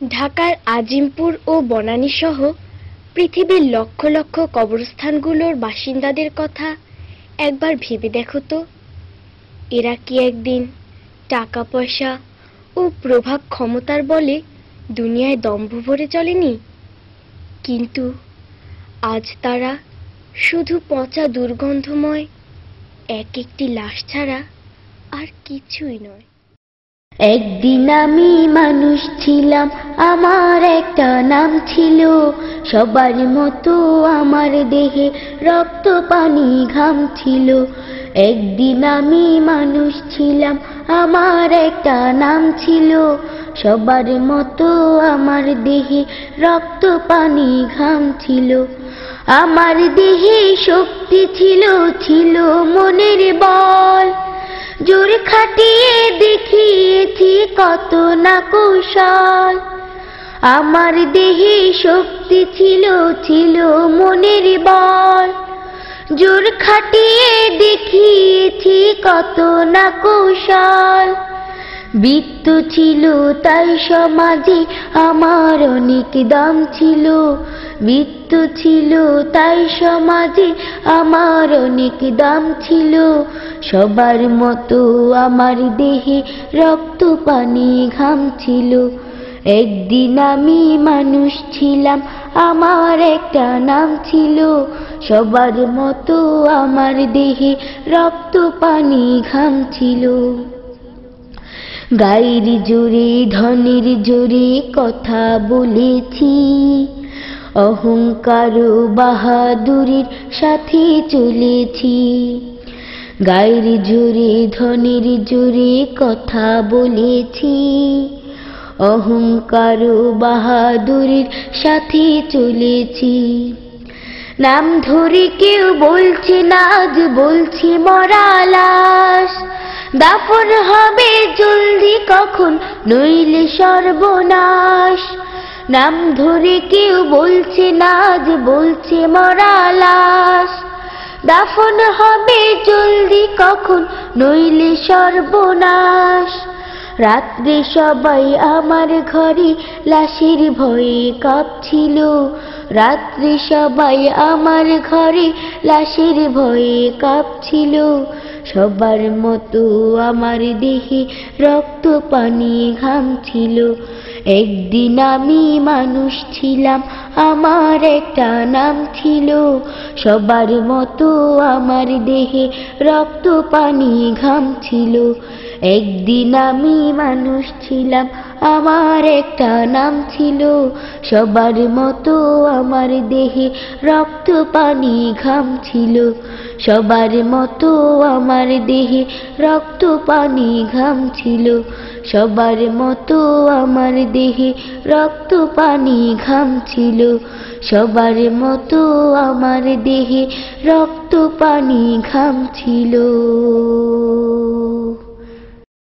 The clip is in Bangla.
ঢাকার আজিমপুর ও বনানী সহ পৃথিবীর লক্ষ লক্ষ কবরস্থানগুলোর বাসিন্দাদের কথা একবার ভেবে দেখো তো। এরা কি একদিন টাকা পয়সা ও প্রভাব ক্ষমতার বলে দুনিয়ায় দম্ভ ভরে চলেনি? কিন্তু আজ তারা শুধু পচা দুর্গন্ধময় এক একটি লাশ ছাড়া আর কিছুই নয়। একদিন আমি মানুষ ছিলাম, আমার একটা নাম ছিল। সবার মতো আমার দেহে রক্ত পানি ঘাম ছিল। একদিন আমি মানুষ ছিলাম, আমার একটা নাম ছিল। সবার মতো আমার দেহে রক্ত পানি ঘাম ছিল। আমার দেহে শক্তি ছিল, ছিল মনের বল। জোর খাটিয়ে দেখিয়েছি কত না কৌশল। আমার দেহে শক্তি ছিল, ছিল মনের বল। জোর খাটিয়ে দেখিয়েছি কত না কৌশল। বৃত্ত ছিল তাই সমাজে আমার অনেক দাম ছিল। বৃত্ত ছিল তাই সমাজে আমার অনেক দাম ছিল। সবার মতো আমার দেহে রক্ত পানি ঘাম ছিল। একদিন আমি মানুষ ছিলাম, আমার একটা নাম ছিল। সবার মতো আমার দেহে রক্ত পানি ঘাম ছিল। গায়ের জোরে ধনের জোরে কথা বলেছি, অহংকার ও বাহাদুরির সাথে চলেছি। গায়ের জোরে ধনের জোরে কথা বলেছি, অহংকার ও বাহাদুরির সাথে চলেছি। নাম ধরে কেউ বলছে না, আজ বলছি মরা লাশ। দাফন হবে জলদি কখন, নইলে সর্বনাশ। নাম ধরে কেউ বলছে না, আজ বলছে মরা লাশ। দাফন হবে জলদি কখন, নইলে সর্বনাশ। রাত্রে সবাই আমার ঘরে লাশের ভয়ে কাঁপছিল। রাত্রে সবাই আমার ঘরে লাশের ভয়ে কাঁপছিল। সবার মতো আমার দেহে রক্ত পানি ঘাম ছিল। একদিন আমি মানুষ ছিলাম, আমার একটা নাম ছিল। সবার মতো আমার দেহে রক্ত পানি ঘাম ছিল। একদিন আমি মানুষ ছিলাম, আমার একটা নাম ছিল। সবার মতো আমার দেহে রক্ত পানি ঘাম ছিল। সবার মতো আমার দেহে রক্ত পানি ঘাম ছিল। সবার মতো আমার দেহে রক্ত পানি ঘাম ছিল। সবার মতো আমার দেহে রক্ত পানি ঘাম ছিল।